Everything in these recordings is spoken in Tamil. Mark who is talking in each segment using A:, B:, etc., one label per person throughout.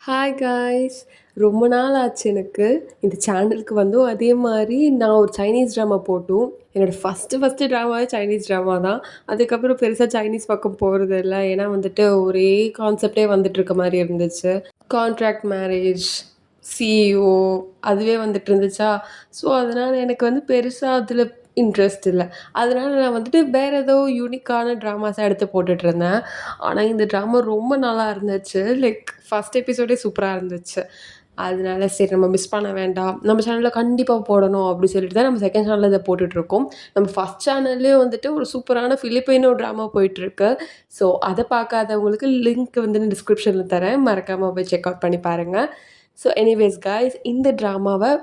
A: Hi guys. ரொம்ப நாள் ஆச்சு எனக்கு இந்த சேனலுக்கு வந்தும். அதே மாதிரி நான் ஒரு சைனீஸ் ட்ராமா போட்டும். என்னோடய ஃபஸ்ட்டு ட்ராமாவே சைனீஸ் ட்ராமா தான். அதுக்கப்புறம் பெருசாக சைனீஸ் பக்கம் போகிறது இல்லை. ஏன்னா வந்துட்டு ஒரே கான்செப்டே வந்துட்டு இருக்க மாதிரி இருந்துச்சு. கான்ட்ராக்ட் மேரேஜ், சிஇஓ அதுவே வந்துட்டு இருந்துச்சா. ஸோ அதனால் எனக்கு வந்து பெருசாக அதில் இன்ட்ரெஸ்ட் இல்லை. அதனால் நான் வந்துட்டு வேறு ஏதோ யூனிக்கான ட்ராமாஸாக எடுத்து போட்டுட்ருந்தேன். ஆனால் இந்த ட்ராமா ரொம்ப நல்லா இருந்துச்சு. லைக் ஃபஸ்ட் எபிசோடே சூப்பராக இருந்துச்சு. அதனால சரி நம்ம மிஸ் பண்ண வேண்டாம். நம்ம சேனலில் கண்டிப்பாக போடணும் அப்படி சொல்லிட்டு தான் நம்ம செகண்ட் சேனலில் இதை போட்டுட்ருக்கோம். நம்ம ஃபஸ்ட் சேனல்லேயும் வந்துட்டு ஒரு சூப்பரான ஃபிலிப்பைனோ ட்ராமா போயிட்டுருக்கு. ஸோ அதை பார்க்காதவங்களுக்கு லிங்க் வந்து நான் டிஸ்கிரிப்ஷனில் தரேன். மறக்காமல் போய் செக் அவுட் பண்ணி பாருங்கள். ஸோ எனிவேஸ் காய்ஸ், இந்த ட்ராமாவை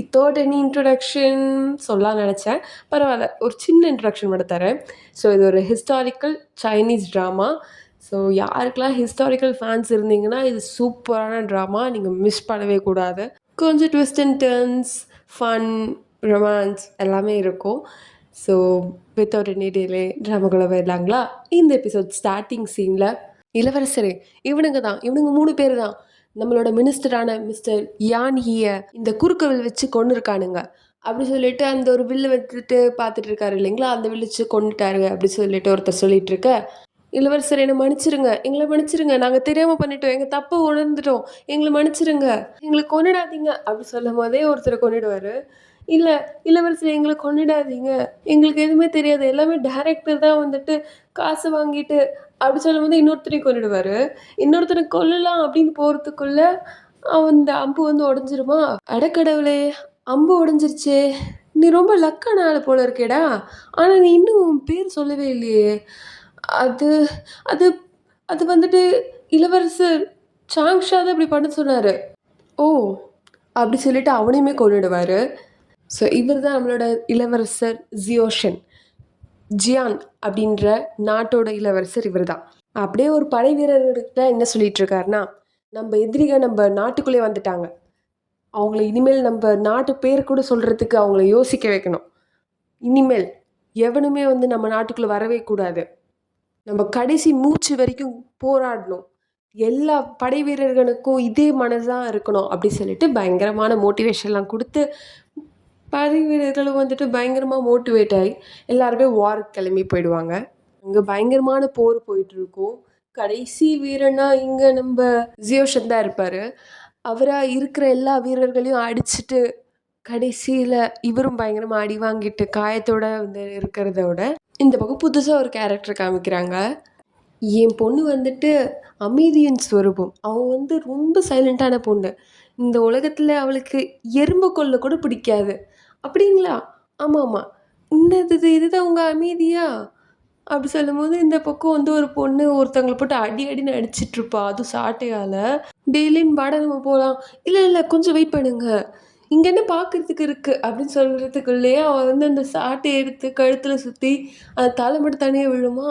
A: இதோட எனி இன்ட்ரொடக்ஷன் சொல்லலாம்னு நினச்சேன். பரவாயில்ல, ஒரு சின்ன இன்ட்ரொடக்ஷன் மட்டும் தரேன். ஸோ இது ஒரு ஹிஸ்டாரிக்கல் சைனீஸ் ட்ராமா. ஸோ யாருக்கெல்லாம் ஹிஸ்டாரிக்கல் ஃபேன்ஸ் இருந்தீங்கன்னா இது சூப்பரான ட்ராமா, நீங்கள் மிஸ் பண்ணவே கூடாது. கொஞ்சம் twist and turns, fun, romance எல்லாமே இருக்கும். ஸோ வித்தவுட் எனி டிலே ட்ராமாக்குள்ளே போயிடலாங்களா? இந்த எபிசோட் ஸ்டார்டிங் சீனில் இளவரசரே, இவனுங்க 3 பேர் தான் நம்மளோட மினிஸ்டரான மிஸ்டர் யான் ஹிய இந்த குறுக்கவில் வச்சு கொண்டு இருக்கானுங்க அப்படி சொல்லிட்டு அந்த ஒரு வில்லு வச்சுட்டு பார்த்துட்டு இருக்காரு இல்லைங்களா, அந்த வில்லிச்சு கொண்டுட்டாரு அப்படி சொல்லிட்டு ஒருத்தர் சொல்லிட்டு இருக்க, இளவரசர் என்னை மன்னிச்சிருங்க, எங்களை மன்னிச்சிருங்க, நாங்கள் தெரியாமல் பண்ணிட்டோம், எங்கள் தப்பை உணர்ந்துட்டோம், எங்களை மன்னிச்சிருங்க, எங்களை கொண்டுடாதீங்க அப்படி சொல்லும் போதே ஒருத்தரை கொண்டுடுவார். இல்லை இளவரசர் எங்களை கொண்டுடாதீங்க, எங்களுக்கு எதுவுமே தெரியாது, எல்லாமே டேரக்டர் தான் வந்துட்டு காசு வாங்கிட்டு அப்படி சொல்லும்போது இன்னொருத்தரையும் கொண்டுடுவார். இன்னொருத்தரை கொல்லலாம் அப்படின்னு போகிறதுக்குள்ள அந்த அம்பு வந்து உடஞ்சிருமா. அடக்கடவுளே, அம்பு உடஞ்சிருச்சே, நீ ரொம்ப லக்கான ஆள் போல இருக்கேடா, ஆனால் நீ இன்னும் உன் பேர் சொல்லவே இல்லையே. அது அது அது வந்துட்டு இளவரசர் சாங்ஷா தான் அப்படி பண்ண சொன்னார். ஓ அப்படி சொல்லிட்டு அவனையுமே கொண்டுடுவார். ஸோ இவர் தான் நம்மளோட இளவரசர் ஜியோஷன். ஜியான் அப்படின்ற நாட்டோட இளவரசர் இவர் தான். அப்படியே ஒரு படை வீரர்கிட்ட என்ன சொல்லிட்டு இருக்காருன்னா, நம்ம எதிரிக நம்ம நாட்டுக்குள்ளே வந்துட்டாங்க, அவங்கள இனிமேல் நம்ம நாட்டு பேர் கூட சொல்கிறதுக்கு அவங்கள யோசிக்க வைக்கணும். இனிமேல் எவனுமே வந்து நம்ம நாட்டுக்குள்ளே வரவே கூடாது, நம்ம கடைசி மூச்சு வரைக்கும் போராடணும், எல்லா படை வீரர்களுக்கும் இதே மனது தான் இருக்கணும் அப்படி சொல்லிட்டு பயங்கரமான மோட்டிவேஷன்லாம் கொடுத்து படை வீரர்களும் வந்துட்டு பயங்கரமாக மோட்டிவேட் ஆகி எல்லாருமே வாருக்கு கிளம்பி போயிடுவாங்க. அங்கே பயங்கரமான போர் போயிட்டுருக்கும். கடைசி வீரனா இங்கே நம்ம ஜியோஷன் தான் இருப்பார். அவராக இருக்கிற எல்லா வீரர்களையும் அடிச்சுட்டு கடைசியில் இவரும் பயங்கரமாக அடி வாங்கிட்டு காயத்தோடு வந்து இருக்கிறத விட இந்த பக்கம் புதுசாக ஒரு கேரக்டர் காமிக்கிறாங்க. என் பொண்ணு வந்துட்டு அமைதியின் ஸ்வரூபம். அவள் வந்து ரொம்ப சைலண்ட்டான பொண்ணு. இந்த உலகத்தில் அவளுக்கு எறும்பு கொல்ல கூட பிடிக்காது. அப்படிங்களா? ஆமாம் ஆமாம், இந்த இதுதான் உங்கள் அமைதியா அப்படி சொல்லும்போது இந்த பக்கம் வந்து ஒரு பொண்ணு ஒருத்தவங்களை போட்டு அடின்னு அடிச்சிட்ருப்பா, அதுவும் சாட்டையால். டெய்லின்னு பாட நம்ம போகலாம், இல்லை இல்லை கொஞ்சம் வெயிட் பண்ணுங்க, இங்கே என்ன பார்க்குறதுக்கு இருக்குது அப்படின்னு சொல்கிறதுக்குள்ளேயே அவள் வந்து அந்த சாட்டையை எடுத்து கழுத்தில் சுற்றி அது தலை மட்டும் தனியாக விழுமா.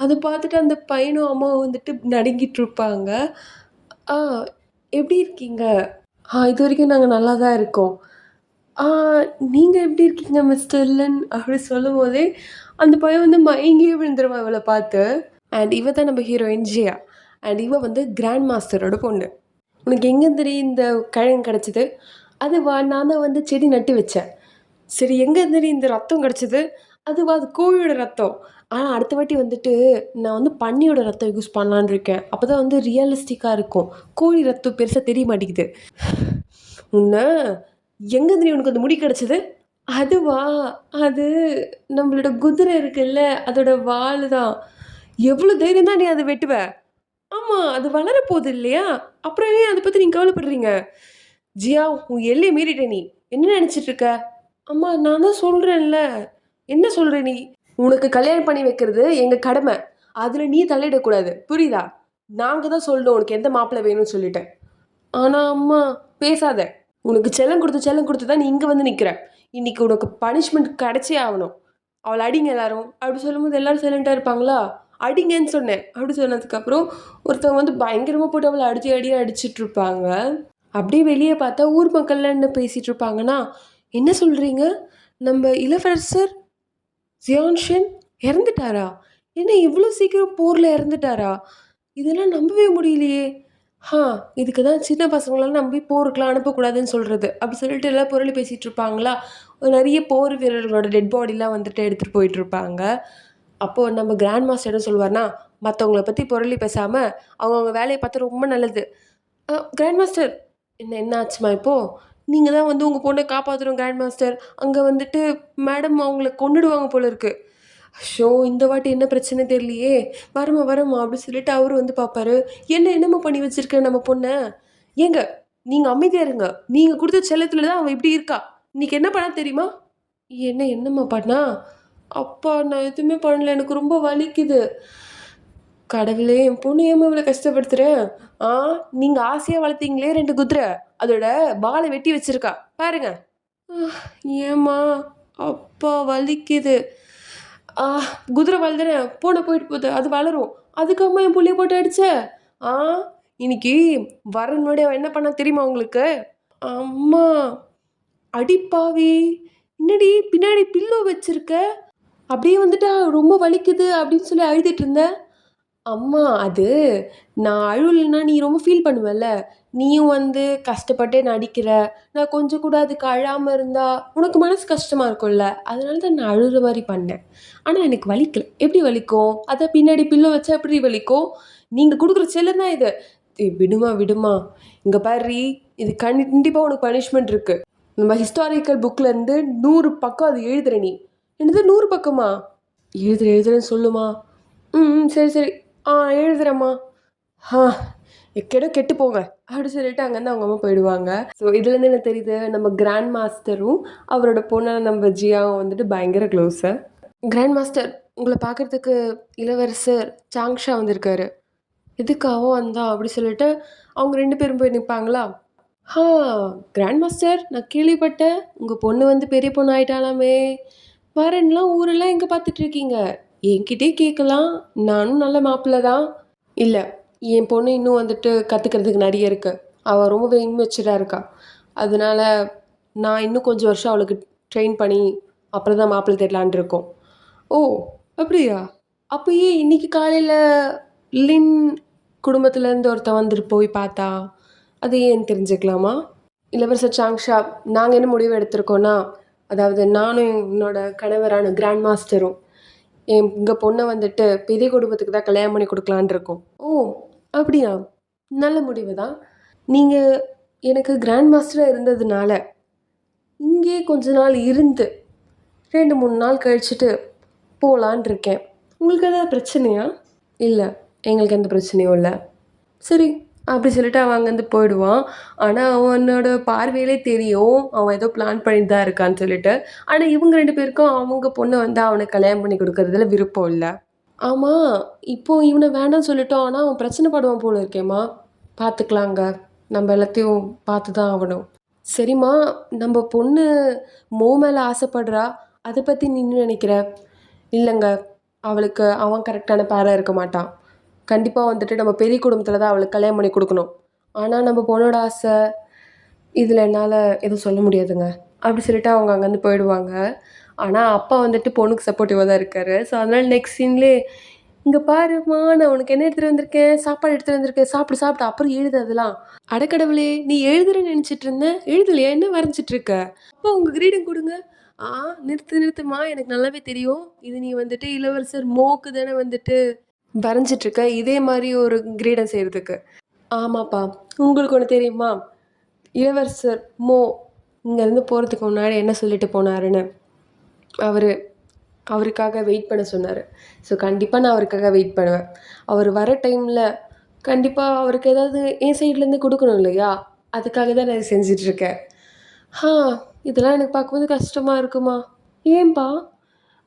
A: அதை பார்த்துட்டு அந்த பையனும் அம்மாவும் வந்துட்டு நடுங்கிட்டு இருப்பாங்க. ஆ எப்படி இருக்கீங்க? இது வரைக்கும் நாங்கள் நல்லா தான் இருக்கோம். நீங்கள் எப்படி இருக்கீங்க மிஸ்டர் லன் அப்படி சொல்லும் போதே அந்த பையன் வந்து மயங்கியே விழுந்துருவான் இவளை பார்த்து. அண்ட் இவ தான் நம்ம ஹீரோயின் ஜியா. அண்ட் இவ வந்து கிராண்ட் மாஸ்டரோட பொண்ணு. உனக்கு எங்கே தெரியும் இந்த கிழங்கு கிடச்சிது? அதுவா, நான் தான் வந்து செடி நட்டு வச்சேன். சரி, எங்கே தெரியும் இந்த ரத்தம் கிடச்சிது? அதுவா, அது கோழியோட ரத்தம். ஆனால் அடுத்த வாட்டி வந்துட்டு நான் வந்து பன்னியோட ரத்தம் யூஸ் பண்ணலான்னு இருக்கேன், அப்போ தான் வந்து ரியலிஸ்டிக்காக இருக்கும், கோழி ரத்தம் பெருசாக தெரிய மாட்டேங்குது. உன்னை எங்கே தெரியும் உனக்கு அந்த முடி கிடச்சிது? அதுவா, அது நம்மளோட குதிரை இருக்குல்ல, அதோட வால் தான். எவ்வளோ தைரியம் தான் நீ அதை வெட்டுவ? ஆமாம், அது வளரப்போகுது இல்லையா, அப்புறம் ஏன் அதை பற்றி நீங்கள் கவலைப்படுறீங்க? ஜியா, உன் எல்லையை மீறிட்ட, நீ என்ன நினச்சிட்டு இருக்க? அம்மா, நான் தான் சொல்கிறேன்ல. என்ன சொல்கிற நீ? உனக்கு கல்யாணம் பண்ணி வைக்கிறது எங்கள் கடமை, அதில் நீ தலையிடக்கூடாது, புரியுதா? நாங்கள் தான் சொல்லணும் உனக்கு எந்த மாப்பிள்ளை வேணும்னு சொல்லிட்டேன். ஆனால் அம்மா, பேசாத. உனக்கு செல்லம் கொடுத்து தான் நீ இங்கே வந்து நிற்கிற. இன்றைக்கி உனக்கு பனிஷ்மெண்ட் கிடச்சே ஆகணும். அவளை அடிங்க எல்லாரும் அப்படி சொல்லும்போது எல்லோரும் சைலண்ட்டாக இருப்பாங்களா? அடிங்கன்னு சொன்னேன் அப்படி சொன்னதுக்கப்புறம் ஒருத்தவங்க வந்து பயங்கரமாக போட்டு அவளை அடிச்சிட்ருப்பாங்க. அப்படியே வெளியே பார்த்தா ஊர் மக்கள்லாம் என்ன பேசிகிட்டு இருப்பாங்கன்னா, என்ன சொல்கிறீங்க, நம்ம இளவரசர் ஜியான்ஷன் இறந்துட்டாரா? என்ன இவ்வளோ சீக்கிரம் போரில் இறந்துட்டாரா? இதெல்லாம் நம்பவே முடியலையே. ஆ இதுக்கு தான் சின்ன பசங்களலாம் நம்பி போருக்குலாம் அனுப்பக்கூடாதுன்னு சொல்றது. அப்படி சொல்லிட்டு எல்லாம் புரளி பேசிட்டு இருப்பாங்களா, நெறைய போர் வீரர்களோட டெட் பாடிலாம் வந்துட்டு எடுத்துட்டு போயிட்டுருப்பாங்க. அப்போ நம்ம கிராண்ட் மாஸ்டர் என்ன சொல்லுவார்னா, மத்தவங்கள பத்தி புரளி பேசாம, அவங்கவங்க வேலைய பார்த்தா ரொம்ப நல்லது. கிராண்ட் மாஸ்டர் என்ன ஆச்சும்மா இப்போ? நீங்க தான் வந்து உங்க பொண்ண காப்பாத்தணும் கிராண்ட் மாஸ்டர். அங்க வந்துட்டு மேடம் அவங்கள கொன்னுடுவாங்க போல இருக்கு. அச்சோ! இந்த வாட்டி என்ன பிரச்சனை தெரியலையே! வரேம்மா, வரேம்மா அப்டி சொல்லிட்டு அவரு வந்து பார்ப்பாரு. என்னம்மா பண்ணி வச்சிருக்க நம்ம பொண்ண? ஏங்க நீங்க அமைதியா இருங்க. நீங்க குடுத்த செல்லத்துல தான் அவ இப்டி இருக்கா. இன்னைக்கு என்ன பண்ணா தெரியுமா? என்னம்மா பண்ணா? அப்பா நான் எதுவுமே பண்ணல. எனக்கு ரொம்ப வலிக்குது. கடவுளே! என் பொண்ண ஏம்மா இவ்வளோ கஷ்டப்படுத்துற? ஆ நீங்க ஆசையா வளர்த்தீங்களே 2 குதிர. அதோட வால வெட்டி வச்சிருக்கா. பாருங்க. ஏம்மா? அப்பா வலிக்குது. ஆ குதிரை வால் தானே போயிட்டு போது. அது வளரும். அதுக்காம்மா என் புள்ளைய போட்டு அடிச்ச? ஆ இன்னைக்கு வரன் முன்னாடி அவ என்ன பண்ணா தெரியுமா உங்களுக்கு? அம்மா! அடிப்பாவி! என்னடி பின்னாடி பில்லோ வச்சிருக்க? அப்படியே வந்துட்டா ரொம்ப வலிக்குது அப்படின்னு சொல்லி அழுதுட்டு இருந்த. அம்மா அது நான் அழுவலன்னா நீ ரொம்ப ஃபீல் பண்ணுவல்ல. நீயும் வந்து கஷ்டப்பட்டு நடிக்கிற. நான் கொஞ்சம் கூட அதுக்கு அழாம இருந்தா, உனக்கு மனசு கஷ்டமா இருக்கும்ல. அதனால தான் நான் அழுற மாரி பண்ணேன். ஆனா எனக்கு வலிக்கல. எப்படி வலிக்கும்? அதான் பின்னாடி பில்லோ வச்சா எப்படி வலிக்கும்? நீங்க குடுக்குற செல்லம் தான் இது. விடுமா, விடுமா. இங்க பார்ரி, இது கண்டிப்பா உனக்கு பனிஷ்மென்ட் இருக்கு. நம்ம ஹிஸ்டாரிக்கல் புக்ல இருந்து 100 பக்கம் அது எழுதுற நீ. என்னது 100 பக்கமா? எழுதுறேன்னு சொல்லுமா. சரி, சரி. எழுதுறேம்மா. ஆ எக்கேடோ கெட்டு போங்க. அப்படி சொல்லிட்டு அங்கேருந்து அவங்க அம்மா போயிடுவாங்க. ஸோ இதுலேருந்து என்ன தெரியுது, நம்ம கிராண்ட் மாஸ்டரும், அவரோட பொண்ணான நம்ம ஜியாவும் வந்துட்டு பயங்கர க்ளோஸு. கிராண்ட் மாஸ்டர் உங்கள பார்க்கறதுக்கு இளவரசர் சாங்ஷா வந்திருக்காரு. எதுக்காகவும் வந்தா அப்படி சொல்லிட்டு அவங்க 2 பேரும் போய் நிப்பாங்களா. ஆ கிராண்ட் மாஸ்டர் நான் கேள்விப்பட்டேன். உங்க பொண்ணு வந்து பெரிய பொண்ணு ஆயிட்டாளாமே! வரன்லாம் ஊரெல்லாம் எங்க பார்த்துட்ருக்கீங்க? என்கிட்டயே கேட்கலாம். நானும் நல்ல மாப்பிள்ளை தான். இல்ல. என் பொண்ணு இன்னும் வந்துட்டு கத்துக்கிறதுக்கு நெறைய இருக்கு. அவ ரொம்பவே இம்மெச்சூரா இருக்கா. அதனால நான் இன்னும் கொஞ்சம் வருஷம் அவளுக்கு ட்ரெயின் பண்ணி, அப்புறம் தான் மாப்பிள்ளை தேடலான்ட்டு இருக்கோம். ஓ! அப்படியா? அப்ப ஏன் இன்னைக்கு காலையில லின் குடும்பத்திலேருந்து ஒருத்தன் வந்துட்டு போய் பார்த்தா? அது ஏன்னு தெரிஞ்சுக்கலாமா? இளவரசர் சாங்ஷா, நாங்க என்ன முடிவு எடுத்திருக்கோம்னா, அதாவது நானும் என்னோட கணவரான கிராண்ட் மாஸ்டரும் எங்க பொண்ண வந்துட்டு பெரிய குடும்பத்துக்கு தான் கல்யாணம் பண்ணி குடுக்கலான்னு இருக்கோம். ஓ! அப்படியா? நல்ல முடிவு தான். நீங்க எனக்கு கிராண்ட் மாஸ்டரா இருந்ததுனால, இங்கேயே கொஞ்ச நாள் இருந்து 2, 3 நாள் கழிச்சுட்டு போலான்னு இருக்கேன். உங்களுக்கு ஏதாவது பிரச்சனையா? இல்ல. எங்களுக்கு எந்த பிரச்சனையும் இல்ல. சரி. அப்படி சொல்லிட்டு அவன் அங்கேருந்து போயிடுவான். ஆனா, அவனோட பார்வையிலே தெரியும். அவன் ஏதோ பிளான் பண்ணிட்டு தான் இருக்கான்னு சொல்லிட்டு. ஆனா, இவங்க 2 பேருக்கும் அவங்க பொண்ண வந்து அவனுக்கு கல்யாணம் பண்ணி குடுக்கறதுல விருப்பம் இல்ல. ஆமா. இப்போ இவன வேண்டான்னு சொல்லிட்டோம். ஆனா, அவன் பிரச்சனை பண்ணுவான் போல இருக்கேம்மா. பார்த்துக்கலாங்க. நம்ம எல்லாத்தையும் பார்த்து தான் ஆவணும். சரிம்மா, நம்ப பொண்ணு மேல ஆசைப்படுறா. அத பத்தி நீ என்ன நினைக்கிற? இல்லங்க. அவளுக்கு அவன் கரெக்ட்டான பேரா இருக்க மாட்டான். கண்டிப்பா வந்துட்டு நம்ம பெரிய குடும்பத்தில தான் அவளுக்கு கல்யாணம் பண்ணி குடுக்கணும். ஆனா, நம்ம பொண்ணோட ஆசை, இதில என்னால எதுவும் சொல்ல முடியாதுங்க. அப்படி சொல்லிட்டு அவங்க அங்கேருந்து போயிடுவாங்க. ஆனா, அப்பா வந்துட்டு பொண்ணுக்கு சப்போர்ட்டிவா தான் இருக்காரு. ஸோ, அதனால நெக்ஸ்ட் சீன்லயே, "இங்க பாரும்மா, நான் உனக்கு என்ன எடுத்துட்டு வந்திருக்கேன்? சாப்பாடு எடுத்துட்டு வந்திருக்கேன். சாப்பிடு, சாப்பிடு. அப்புறம் எழுது அதெல்லாம்." அட கடவுளே! நீ எழுதுறேன்னு நெனச்சுட்டு இருந்தேன். எழுதலையா? என்ன வரைஞ்சிட்டு இருக்க? அப்பா உங்க கிரீடம் குடுங்க. ஆ நிறுத்துமா. எனக்கு நல்லாவே தெரியும். இது நீ வந்துட்டு இளவரசர் மோக்கு தானே வந்துட்டு வரைஞ்சிட்டு இருக்க. இதே மாரி ஒரு கிரீடம் செய்றதுக்கு. ஆமாப்பா. உங்களுக்கு ஒண்ணு தெரியுமா? இளவரசர் மோ இங்கேருந்து போறதுக்கு முன்னாடி என்ன சொல்லிட்டு போனாருன்னு? அவரு அவருக்காக வெயிட் பண்ண சொன்னாரு. ஸோ, கண்டிப்பா நான் அவருக்காக வெயிட் பண்ணுவேன். அவரு வர டைம்ல கண்டிப்பா அவருக்கு ஏதாவது என் சைட்லேருந்து குடுக்கணும் இல்லையா? அதுக்காக தான் நான் இத செஞ்சுட்ருக்கேன். ஹா! இதெல்லாம் எனக்கு பார்க்கும்போது கஷ்டமா இருக்குமா. ஏன்பா?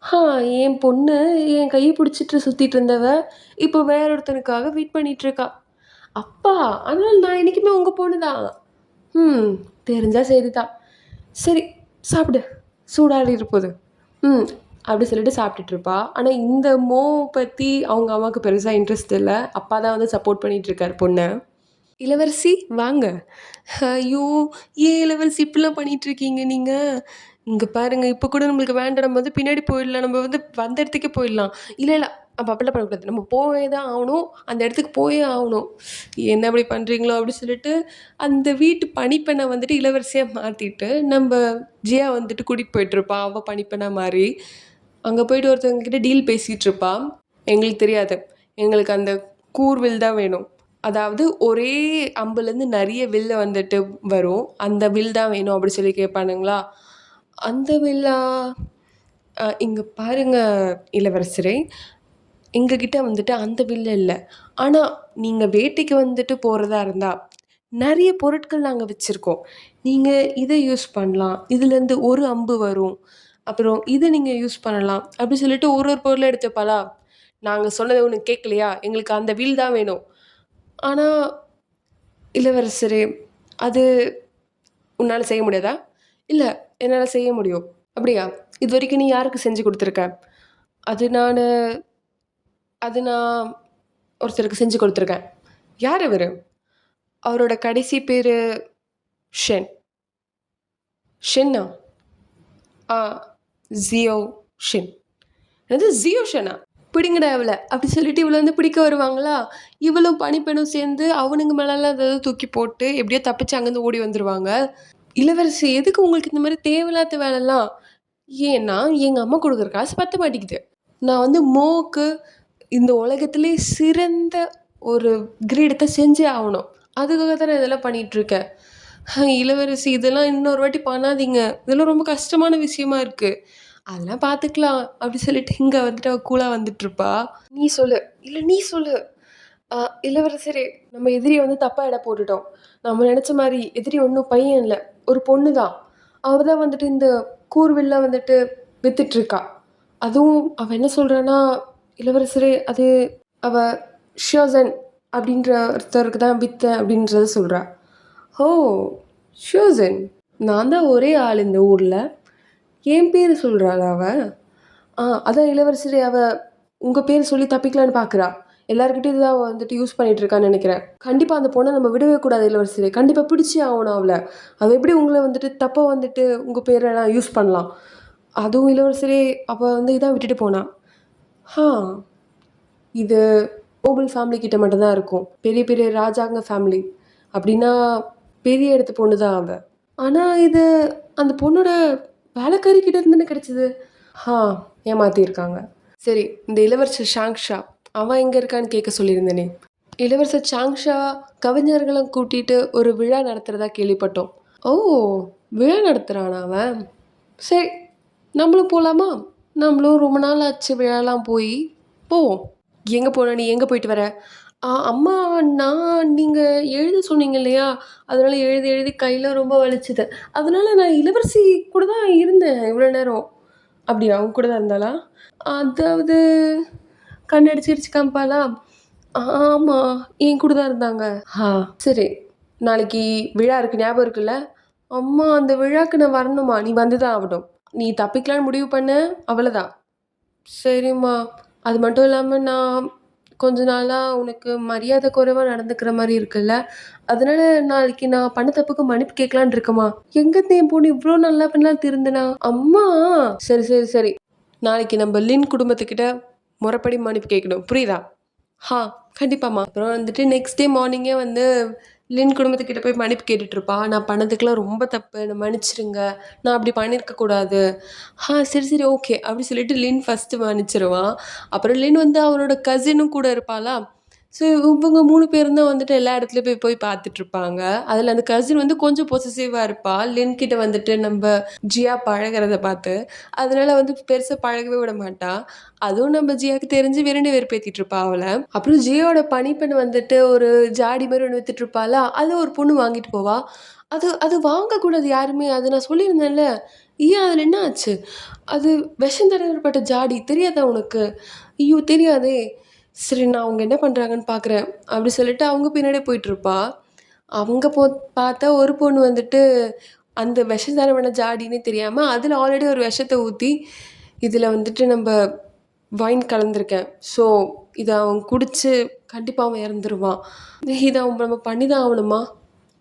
A: ஹா! என் பொண்ணு என் கைய பிடிச்சிட்டு சுத்திட்டு இருந்தவ, இப்போ வேற ஒருத்தனுக்காக வெயிட் பண்ணிட்டுருக்கா. அப்பா! அதனால நான் என்னைக்குமே உங்க பொண்ணு தான். ம். தெரிஞ்சா சரிதான். சரி சாப்பிடு. சூடாறிற போது. ம். அப்படி சொல்லிட்டு சாப்பிட்டுட்டுருப்பா. ஆனா இந்த பத்தி அவங்க அம்மாவுக்கு பெருசா இன்ட்ரெஸ்ட் இல்ல. அப்பா தான் வந்து சப்போர்ட் பண்ணிட்டுருக்காரு பொண்ண. "இளவரசி வாங்க." ஐயோ! ஏன் இளவரசி இப்படிலாம் பண்ணிட்டுருக்கீங்க நீங்க? இங்க பாருங்க, இப்ப கூட நம்மளுக்கு வேண்டாம். நம்ம வந்து பின்னாடி போயிடலாம். நம்ம வந்து வந்த இடத்துக்கே போயிடலாம். இல்ல, இல்ல. அப்போ அப்படிலாம் பண்ணக்கூடாது. நம்ம போயே தான் ஆகணும். அந்த இடத்துக்கு போயே ஆகணும். என்ன இப்படி பண்ணுறீங்களோ அப்படி சொல்லிட்டு, அந்த வீட்டு பணிப்பெண்ண வந்துட்டு இளவரசியா மாத்திட்டு, நம்ப ஜியா வந்துட்டு கூட்டிட்டு போயிட்டுருப்பா. அவ பணிப்பெண்ணா மாறி. அங்க போயிட்டு ஒருத்தவங்க கிட்ட டீல் பேசிட்டுருப்பா. எங்களுக்கு தெரியாது. எங்களுக்கு அந்த கூர்வில் தான் வேணும். அதாவது ஒரே அம்புலேருந்து நெறைய வில்லு வந்துட்டு வரும். அந்த வில் தான் வேணும் அப்படி சொல்லி கேட்பானுங்களா? அந்த வில்லா? இங்க பாருங்க இளவரசரே, எங்ககிட்ட வந்துட்டு அந்த வில்லு இல்ல. ஆனா, நீங்க வேட்டைக்கு வந்துட்டு போறதா இருந்தா, நெறைய பொருட்கள் நாங்க வச்சிருக்கோம். நீங்க இத யூஸ் பண்ணலாம். இதுலேருந்து ஒரு அம்பு வரும். அப்புறம் இத நீங்க யூஸ் பண்ணலாம். அப்படி சொல்லிட்டு ஒரு ஒரு பொருள எடுத்து வைப்பாளா? நாங்க சொன்னது உனக்கு கேட்கலையா? எங்களுக்கு அந்த வில் தான் வேணும். ஆனா, இளவரசரே, அது உன்னால செய்ய முடியாதா? இல்ல, என்னால செய்ய முடியும். அப்படியா? இதுவரைக்கும் நீ யாருக்கு செஞ்சு குடுத்துருக்க? அது நானு அது நான் ஒருத்தருக்கு செஞ்சு குடுத்துருக்கேன். யார் அவரு? அவரோட கடைசி பேரு ஷென். ஷென்னா? ஆ, ஜியோ ஷென். என்னது ஜியோ ஷென்னா? பிடிங்கடா இவள! அப்படி சொல்லிட்டு இவள வந்து பிடிக்க வருவாங்களா? இவளும் பணிப்பெண்ணும் சேர்ந்து அவனுங்க மேலலாம் ஏதாவது தூக்கி போட்டு எப்படியோ தப்பிச்சு அங்கேருந்து ஓடி வந்துருவாங்க. இளவரசி எதுக்கு உங்களுக்கு இந்த மாரி தேவையில்லாத வேலைலாம்? ஏன்னா, எங்க அம்மா குடுக்குற காசு பத்த மாட்டேங்குது. நான் வந்து மோக்கு இந்த உலகத்திலே சிறந்த ஒரு கிரீடத்த செஞ்சே ஆவணும். அதுக்காக தான் நான் இதெல்லாம் பண்ணிட்டுருக்கேன். இளவரசி இதெல்லாம் இன்னொரு வாட்டி பண்ணாதீங்க. இதெல்லாம் ரொம்ப கஷ்டமான விஷயமா இருக்கு. அதெல்லாம் பார்த்துக்கலாம். அப்படி சொல்லிட்டு இங்க வந்துட்டு அவ கூலா வந்துட்டுருப்பா. நீ சொல்லு. இல்ல நீ சொல்லு. அ இளவரசரே, நம்ம எதிரிய வந்து தப்பா எடை போட்டுட்டோம். நம்ம நெனச்ச மாரி எதிரி ஒண்ணும் பையன் இல்ல. ஒரு பொண்ணு தான். அவ தான் வந்துட்டு இந்த கூர்வில்லாம் வந்துட்டு வித்துட்டுருக்கா. அதுவும் அவ என்ன சொல்றான்னா, இளவரசரே அது அவ ஷியோசன் அப்படின்ற ஒருத்தருக்கு தான் வித்தேன் அப்படின்றத சொல்றா. ஓ! ஷியோசன். நான் தான் ஒரே ஆள் இந்த ஊர்ல. என் பேரு சொல்றாளா அவ? அதான் இளவரசரே அவ உங்க பேர் சொல்லி தப்பிக்கலான்னு பார்க்குறா. எல்லார்கிட்டயும் இதுதான் அவ வந்துட்டு யூஸ் பண்ணிட்டு இருக்கான்னு நெனைக்கிறேன். கண்டிப்பா அந்த பொண்ண நம்ம விடவே கூடாது இளவரசரே. கண்டிப்பா பிடிச்சே ஆவணும் அவள. அவ எப்படி உங்கள வந்துட்டு தப்பா வந்துட்டு உங்க பேரெல்லாம் யூஸ் பண்ணலாம்? அதுவும் இளவரசரே அவ வந்து இதான் விட்டுட்டு போனா. ஹா! இது நோபல் ஃபேமிலி கிட்ட மட்டும் தான் இருக்கும். பெரிய பெரிய ராஜாங்க ஃபேமிலி. அப்படின்னா பெரிய இடத்து பொண்ணு தான் அவ. ஆனா இது அந்த பொண்ணோட வேலைக்காரி கிட்ட இருந்து தானே கிடைச்சது. ஆ ஏமாத்தியிருக்காங்க. சரி, இந்த இளவரசர் ஷாங்ஷா அவன் எங்க இருக்கான்னு கேட்க சொல்லியிருந்தேனே. இளவரசர் சாங்ஷா கவிஞர்கள கூட்டிட்டு ஒரு விழா நடத்துறதா கேள்விப்பட்டோம். ஓ! விழா நடத்துறானா அவன்? சரி, நம்மளும் போலாமா? நம்மளும் ரொம்ப நாள் ஆச்சு விழாலாம் போயி. போவோம். எங்க போன? நீ எங்க போயிட்டு வர? அம்மா நீங்க எழுத சொன்னீங்க இல்லையா? அதனால எழுதி எழுதி கைலாம் ரொம்ப வலிச்சுது. அதனால நான் இளவரசி கூட தான் இருந்தேன் இவ்வளோ நேரம். அப்படியா? உன் கூட தான் இருந்தாளா? அதாவது கண்ணடிச்சிருச்சு காமிப்பாளா? ஆமா. என் கூட தான் இருந்தாங்க. ஆ சரி. நாளைக்கு விழா இருக்கு ஞாபகம் இருக்குல்ல? அம்மா அந்த விழாக்கு நான் வரணுமா? நீ வந்து தான் ஆகணும். நீ தப்பிக்கலான்னு முடிவு பண்ண, அவ்வளதான். சரிம்மா. அது மட்டும் இல்லாம நான் கொஞ்ச நாளா உனக்கு மரியாதை குறைவா நடந்துக்கிற மாரி இருக்குல்ல. அதனால நாளைக்கு நான் பண்ண தப்புக்கு மன்னிப்பு கேட்கலான்னு இருக்கேம்மா. எங்கருந்து என் பொண்ணு இவ்ளோ நல்லா பண்ணலாம் திருந்துனா? அம்மா! சரி, சரி, சரி. நாளைக்கு நம்ப லின் குடும்பத்துக்கிட்ட முறைப்படி மன்னிப்பு கேட்கணும். புரியுதா? ஹா, கண்டிப்பாம்மா. அப்புறம் வந்துட்டு நெக்ஸ்ட் டே மார்னிங்கே வந்து லின் குடும்பத்துக்கிட்ட போய் மன்னிப்பு கேட்டுட்ருப்பா. நான் பண்ணதுக்கெல்லாம் ரொம்ப தப்பு. என்ன மன்னிச்சிடுங்க. நான் அப்படி பண்ணியிருக்க கூடாது. சரி, சரி, ஓகே. அப்படி சொல்லிட்டு லின் ஃபர்ஸ்ட்டு மன்னிச்சிருவான். அப்புறம் லின் வந்து அவனோட கசினும் கூட இருப்பாளா, ஸோ இவங்க 3 பேரும் தான் வந்துட்டு எல்லா இடத்துலயும் போய் போய் பார்த்துட்ருப்பாங்க. அதில அந்த கசின் வந்து கொஞ்சம் பொசசிவா இருப்பா. லின் கிட்ட வந்துட்டு நம்ப ஜியா பழகுறத பார்த்து. அதனால வந்து பெருசா பழகவே விட மாட்டா. அதுவும் நம்ம ஜியாக்கு தெரிஞ்சு விரண்டு வெறுப்பேத்திட்டு இருப்பா அவள. அப்புறம் ஜியோட பணிப்பெண் வந்துட்டு ஒரு ஜாடி மாரி ஒண்ணு வித்துட்டு இருப்பாளா, அத ஒரு பொண்ணு வாங்கிட்டு போவா. அது அது வாங்கக்கூடாது யாருமே. அது நான் சொல்லியிருந்தேன்ல. ஏன் அதில என்ன ஆச்சு? அது விஷம் தடவப்பட்ட ஜாடி தெரியாதா உனக்கு? ஐயோ! தெரியாதே! சரி நான் அவங்க என்ன பண்றாங்கன்னு பார்க்குறேன். அப்படி சொல்லிட்டு அவங்க பின்னாடியே போயிட்டுருப்பா. அவங்க பார்த்தா ஒரு பொண்ணு வந்துட்டு அந்த விஷம் தடவன ஜாடின்னே தெரியாம, அதில ஆல்ரெடி ஒரு விஷத்த ஊத்தி, இதில வந்துட்டு நம்ப வைன் கலந்துருக்கேன். ஸோ, இத அவன் குடிச்சு கண்டிப்பா அவன் இறந்துருவான். இத அவன் நம்ம பண்ணி தான் ஆவணுமா?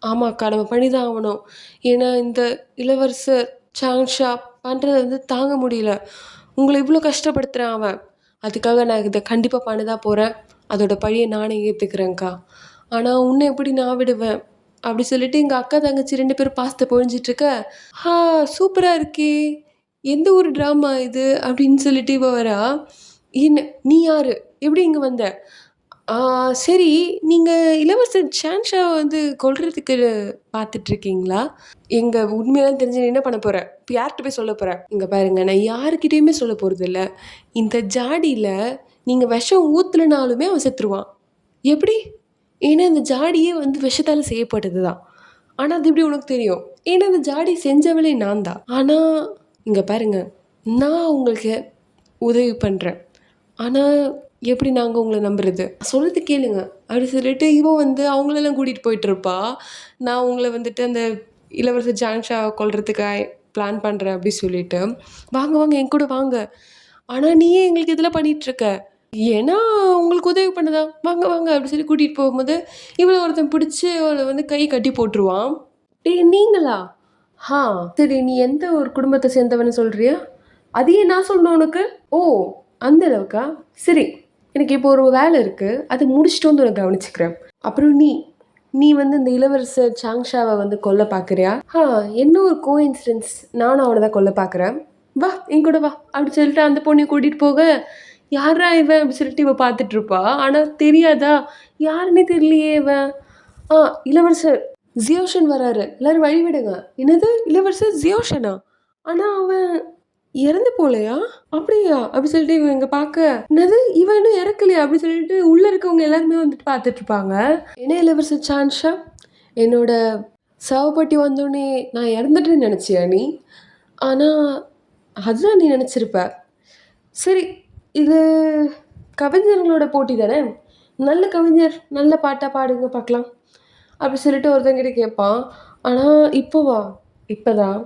A: ஆமாக்கா, நம்ம பண்ணி தான் ஆவணும். ஏன்னா, இந்த இளவரசர் சாங்ஷா பண்றத வந்து தாங்க முடியல. உங்கள இவ்ளோ கஷ்டப்படுத்துறான் அவன். அதுக்காக நான் இத கண்டிப்பா பண்ண தான் போறேன். அதோட பழிய நானே ஏத்துக்கிறேன்க்கா. ஆனா உன்ன எப்படி நான் விடுவேன்?" அப்படி சொல்லிட்டு எங்க அக்கா, தங்கச்சி 2 பேரும் பாசத்த பொழிஞ்சிட்டுருக்க, "ஆ சூப்பரா இருக்கே! எந்த ஊரு ட்ராமா இது?" அப்படின்னு சொல்லிட்டு இவ வரா. "என்ன நீ யாரு? எப்படி இங்க வந்த?" "ஆ சரி, நீங்க இளவரசர் ஷான்ஷாவ வந்து கொல்றதுக்கு பார்த்துட்டுருக்கீங்களா? எங்க உண்மையெல்லாம் தெரிஞ்சு நீ என்ன பண்ண போற? இப்ப யார்ட்ட போய் சொல்லப் போற?" "இங்க பாருங்க, நான் யார்கிட்டயுமே சொல்லப் போறதில்ல. இந்த ஜாடியில நீங்க விஷம் ஊத்துனனாலுமே அவன் செத்துருவான்." "எப்படி?" "ஏன்னா இந்த ஜாடியே வந்து விஷத்தால செய்யப்பட்டது தான்." "ஆனா அது எப்படி உனக்கு தெரியும்?" "ஏன்னா இந்த ஜாடி செஞ்சவளே நான் தான்." "ஆனா" "இங்க பாருங்க, நான் உங்களுக்கு உதவி பண்றேன். ஆனா எப்படி நாங்க உங்கள நம்புறது? சொல்றத கேளுங்க." அப்படி சொல்லிட்டு இவ வந்து அவங்களெல்லாம் கூட்டிட்டு போயிட்டுருப்பா. நான் உங்கள வந்துட்டு அந்த இளவரசர் ஜான்ஷாவ கொல்றதுக்காக பிளான் பண்றேன் அப்படி சொல்லிட்டு. "வாங்க, வாங்க என் கூட வாங்க. ஆனா நீ ஏன் எங்களுக்கு இதெல்லாம் பண்ணிட்டுருக்க?" "ஏன்னா உங்களுக்கு உதவி பண்ண வாங்க, வாங்க" அப்படி சொல்லி கூட்டிட்டு போகும்போது, இவள ஒருத்தன் பிடிச்சு அவள வந்து கை கட்டி போட்டுருவான். "டேய் நீங்களா? ஹா சரி நீ எந்த ஒரு குடும்பத்த சேர்ந்தவன்னு சொல்றியா? அது ஏன் நான் சொல்லணும் உனக்கு?" "ஓ! அந்த அளவுக்கா? சரி. எனக்கு இப்போ ஒரு வேலை இருக்கு. அத முடிச்சுட்டு வந்து உன்ன கவனிச்சுக்கிறேன். அப்புறம் நீ, நீ வந்து இந்த இளவரசர் சாங்ஷாவ வந்து கொல்ல பார்க்குறியா? என்ன ஒரு கோஇன்சிடென்ஸ். நானும் அவன தான் கொல்ல பார்க்குறேன். வா என் கூட வா" அப்படி சொல்லிட்டு அந்த பொண்ணையும் கூட்டிட்டு போக, "யார்றா இவன்?" அப்படி சொல்லிட்டு இவ பார்த்துட்டுருப்பா. ஆனா தெரியாதா? யாருன்னே தெரியலையே இவன். "ஆ இளவரசர் ஜியோஷன் வராரு. எல்லாரும் வழி விடுங்க." "என்னது? இளவரசர் ஜியோஷனா? ஆனா அவன் இறந்து போலயா?" "அப்படியா?" அப்படி சொல்லிட்டு இவங்க இங்க பாக்க, "என்னது இவன் இன்னும் இறக்கலையா?" அப்படி சொல்லிட்டு உள்ள இருக்கவங்க எல்லாருமே வந்துட்டு பாத்துட்டு இருப்பாங்க. "என்ன இளவரசர் சான்ஷா, என்னோட சவப்பெட்டி வந்தோனே நான் இறந்துட்டேன்னு நெனச்சியா நீ? ஆனா அதுதான் நீ நெனச்சிருப்ப. சரி, இது கவிஞர்களோட போட்டி தானே. நல்ல கவிஞர், நல்ல பாட்டா பாடுங்க பாக்கலாம்." அப்படி சொல்லிட்டு ஒருத்தன்கிட்ட கேட்பான். ஆனா, "இப்பவா?" "இப்பதான்."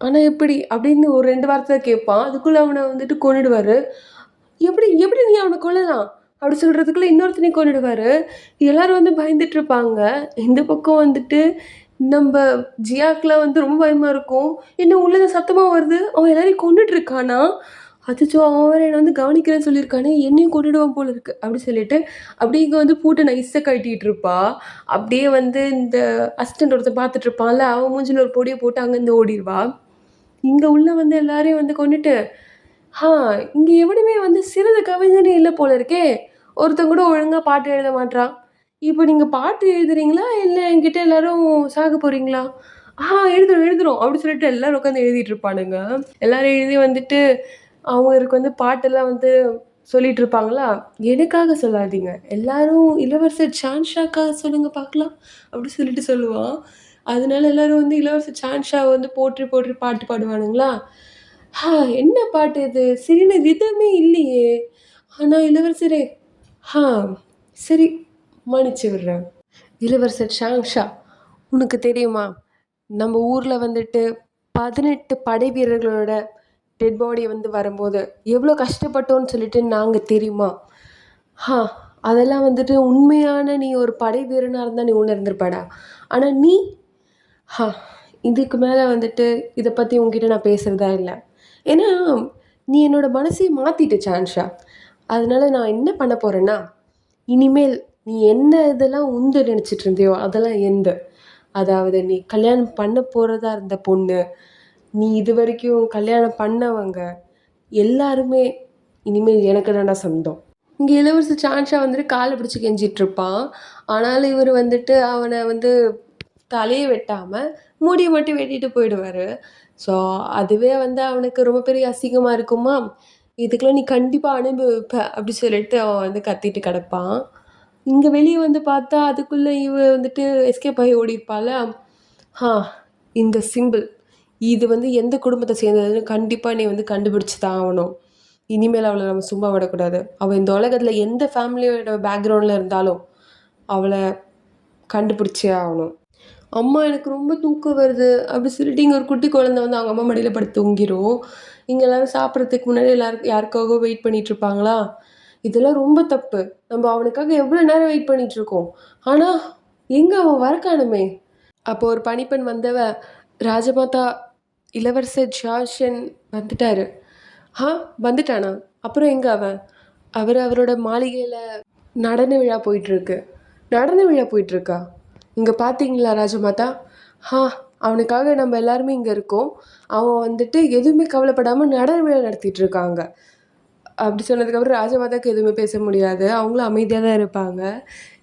A: "ஆனா எப்படி?" அப்படின்னு ஒரு 2 வார்த்தை கேட்பான். அதுக்குள்ள அவன வந்துட்டு கொன்னுடுவாரு. "எப்படி எப்படி நீ அவன கொல்லலாம்?" அப்படி சொல்றதுக்குள்ள இன்னொருத்தனையும் கொன்னுடுவாரு. எல்லாரும் வந்து பயந்துட்டு இருப்பாங்க. இந்த பக்கம் வந்துட்டு நம்ப ஜியாக்குலாம் வந்து ரொம்ப பயமா இருக்கும். "என்ன உள்ளருந்து சத்தமா வருது. அவன் எல்லாரையும் கொன்னுட்டு இருக்கானா? அச்சச்சோ! அவன் வேற என்ன வந்து கவனிக்கிறேன்னு சொல்லியிருக்கானே! என்னையும் கொன்னுடுவான் போல இருக்கு." அப்படி சொல்லிட்டு அப்படியே இங்க வந்து பூட்ட நைஸா கழட்டிட்டு இருப்பா. அப்படியே வந்து இந்த அசிஸ்டன்ட் ஒருத்தன் பார்த்துட்டு இருப்பான்ல, அவன் மூஞ்சில ஒரு பொடிய போட்டு அங்கருந்து ஓடிருவா. இங்க உள்ள வந்து எல்லாரையும் வந்து கொன்னுட்டு, "ஹா இங்க எவனுமே வந்து சிறந்த கவிஞனே இல்ல போல இருக்கே! ஒருத்தன் கூட ஒழுங்கா பாட்டு எழுத மாட்றான். இப்ப நீங்க பாட்டு எழுதுறீங்களா? இல்ல என்கிட்ட எல்லாரும் சாக போறீங்களா?" எழுதுறோம், எழுதுறோம்." அப்படி சொல்லிட்டு எல்லாரும் உட்காந்து எழுதிட்டு இருப்பானுங்க. எல்லாரும் எழுதி வந்துட்டு அவங்களுக்கு வந்து பாட்டெல்லாம் வந்து சொல்லிட்டு இருப்பாங்களா, "எனக்காக சொல்லாதீங்க. எல்லாரும் இளவரசர் ஷான்ஷாக்காக சொல்லுங்க பார்க்கலாம்." அப்படி சொல்லிட்டு சொல்லுவான். அதனால எல்லாரும் வந்து இளவரசர் ஷான்ஷாவ வந்து போற்றி போற்றி பாட்டு பாடுவானுங்களா. "ஹா! என்ன பாட்டு இது? சரியான ரிதமே இல்லையே! ஆனா இளவரசரே" "ஹா! சரி மன்னிச்சு விடுறேன்." "இளவரசர் ஷாங்ஷா, உனக்கு தெரியுமா? நம்ம ஊர்ல வந்துட்டு 18 படை வீரர்களோட டெட் பாடி வந்து வரும்போது, எவ்வளோ கஷ்டப்பட்டோம்ன்னு சொல்லிட்டு நாங்க தெரியுமா? ஹா! அதெல்லாம் வந்துட்டு உண்மையான நீ ஒரு படை வீரனா இருந்தா நீ உணர்ந்திருப்படா. ஆனா நீ ஹா! இதுக்கு மேல வந்துட்டு இத பத்தி உன்கிட்ட நான் பேசுறதா இல்ல. ஏன்னா, நீ என்னோட மனசையே மாத்திட்ட சான்ஷா. அதனால நான் என்ன பண்ண போறேன்னா, இனிமேல் நீ என்ன இதெல்லாம் உந்து நினைச்சிட்டு இருந்தியோ, அதெல்லாம் எந்து. அதாவது நீ கல்யாணம் பண்ண போறதா இருந்த பொண்ணு, நீ இதுவரைக்கும் கல்யாணம் பண்ணவங்க, எல்லாருமே இனிமேல் எனக்கு தான்டா சொந்தம். இங்க இளவரசர் சான்ஷா வந்துட்டு கால பிடிச்சு கெஞ்சிட்டு இருப்பான். ஆனாலும் இவரு வந்துட்டு அவன வந்து தலைய வெட்டாம, முடிய மட்டும் வெட்டிட்டு போயிடுவாரு. ஸோ, அதுவே வந்து அவனுக்கு ரொம்ப பெரிய அசிங்கமா இருக்குமா, "இதுக்கெல்லாம் நீ கண்டிப்பா அனுபவிப்ப" அப்படி சொல்லிட்டு அவன் வந்து கத்திட்டு கெடப்பான். இங்க வெளிய வந்து பார்த்தா, அதுக்குள்ள இவ வந்துட்டு எஸ்கேப் ஆகி ஓடியிருப்பாளா, "ஹா! இந்த சிம்பிள். இது வந்து எந்த குடும்பத்த சேர்ந்ததுன்னு கண்டிப்பா நீ வந்து கண்டுபிடிச்சு தான் ஆவணும். இனிமேல் அவள நம்ம சும்மா விடக்கூடாது. அவ இந்த உலகத்துல எந்த ஃபேமிலியோட பேக்ரவுண்ட்ல இருந்தாலும், அவள கண்டுபிடிச்சே ஆவணும்." "அம்மா எனக்கு ரொம்ப தூக்கம் வருது." அப்படி சொல்லிட்டு இங்க ஒரு குட்டி குழந்தை வந்து அவங்க அம்மா மடியில படுத்து தூங்கிரும். இங்க எல்லாரும் சாப்பிடறதுக்கு முன்னாடி யாருக்காகவோ வெயிட் பண்ணிட்டு இருப்பாங்களா? இதெல்லாம் ரொம்ப தப்பு. நம்ம அவனுக்காக எவ்வளோ நேரம் வெயிட் பண்ணிட்டு இருக்கோம். ஆனா, எங்க அவன் வர காணுமே! அப்போ ஒரு பணிப்பெண் வந்தவ, "ராஜமாதா இளவரசர் ஜாஷன் வந்துட்டாரு." "வந்துட்டானா? அப்புறம் எங்க அவன்?" அவரோட மாளிகையில நடன விழா போயிட்டுருக்கு. நடன விழா போயிட்டுருக்கா? இங்க பார்த்தீங்களா ராஜமாதா? ஹா! அவனுக்காக நம்ம எல்லாருமே இங்க இருக்கோம். அவன் வந்துட்டு எதுவுமே கவலைப்படாம நடன விழா நடத்திட்டு இருக்காங்க. அப்படி சொன்னதுக்கப்புறம் ராஜமாதாக்கு எதுவுமே பேச முடியாது. அவங்களும் அமைதியா தான் இருப்பாங்க.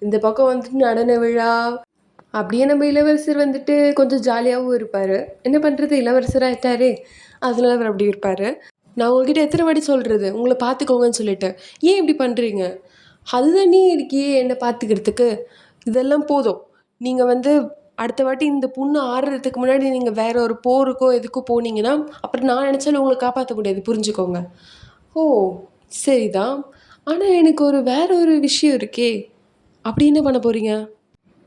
A: இந்த பக்கம் வந்துட்டு நடன விழா, அப்படியே நம்ம இளவரசர் வந்துட்டு கொஞ்சம் ஜாலியாவும் இருப்பாரு. என்ன பண்றது, இளவரசர் ஆயிட்டாரே! அதனால அவர் அப்படி இருப்பாரு. நான் உங்ககிட்ட எத்தனை வாட்டி சொல்றது, உங்கள பார்த்துக்கோங்கன்னு சொல்லிட்டு. ஏன் இப்படி பண்றீங்க? அதுதான் நீ இருக்கியே என்ன பார்த்துக்கிறதுக்கு. இதெல்லாம் போதும். நீங்க வந்து அடுத்த வாட்டி இந்த புண்ணு ஆறுறதுக்கு முன்னாடி நீங்க வேற ஒரு போருக்கோ, எதுக்கோ போனீங்கன்னா, அப்புறம் நான் நெனச்சாலும் உங்கள காப்பாத்த முடியாது. புரிஞ்சுக்கோங்க. ஓ! சரிதான். ஆனா எனக்கு வேற ஒரு விஷயம் இருக்கே! அப்படி என்ன பண்ண போறீங்க?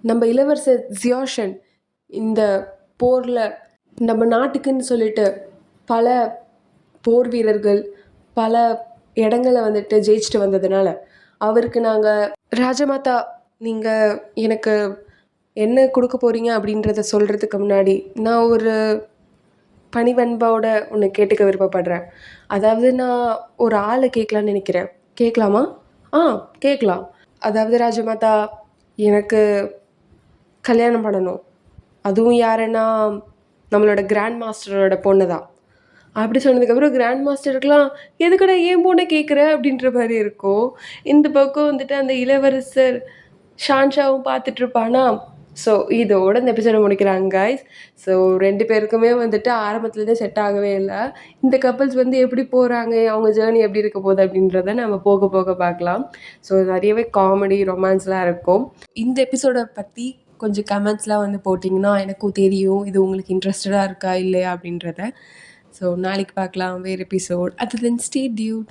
A: நம்ம இளவரசர் ஜியாஷன் இந்த போர்ல நம்ம நாட்டுக்குன்னு சொல்லிட்டு பல போர் வீரர்கள், பல இடங்கள வந்துட்டு ஜெயிச்சுட்டு வந்ததுனால, அவருக்கு நாங்க ராஜமாதா நீங்க எனக்கு என்ன குடுக்க போறீங்க அப்படின்றத சொல்றதுக்கு முன்னாடி, நான் ஒரு பணிவன்போட ஒண்ணு கேட்டுக்க விருப்பப்படுறேன். அதாவது நான் ஒரு ஆள கேட்கலான்னு நெனைக்கிறேன். கேட்கலாமா? ஆ கேட்கலாம். அதாவது ராஜமாதா, எனக்கு கல்யாணம் பண்ணணும். அதுவும் யாருன்னா, நம்மளோட கிராண்ட் மாஸ்டரோட பொண்ணு தான். அப்படி சொன்னதுக்கப்புறம் கிராண்ட் மாஸ்டருக்குலாம், "எதுக்குடா என் பொண்ண கேட்குற?" அப்படின்ற மாரி இருக்கும். இந்த பக்கம் வந்துட்டு அந்த இளவரசர் ஷான்ஷாவும் பார்த்துட்ருப்பானா. ஸோ இதோட இந்த எபிசோட முடிக்கிறாங்க காய்ஸ். ஸோ 2 பேருக்குமே வந்துட்டு ஆரம்பத்துலேருந்தே செட் ஆகவே இல்ல. இந்த கப்பிள்ஸ் வந்து எப்படி போறாங்க, அவங்க ஜேர்னி எப்படி இருக்க போகுது அப்படின்றத நம்ம போக போக பார்க்கலாம். ஸோ நிறையவே காமெடி, ரொமான்ஸ்லாம் இருக்கும். இந்த எபிசோட பத்தி கொஞ்சம் கமெண்ட்ஸ்லாம் வந்து போட்டிங்கன்னா எனக்கும் தெரியும். இது உங்களுக்கு இன்ட்ரெஸ்டடா இருக்கா, இல்லையா அப்படின்றத. ஸோ நாளைக்கு பார்க்கலாம் வேறு எபிசோட். அதுல தென் ஸ்டே டியூட்.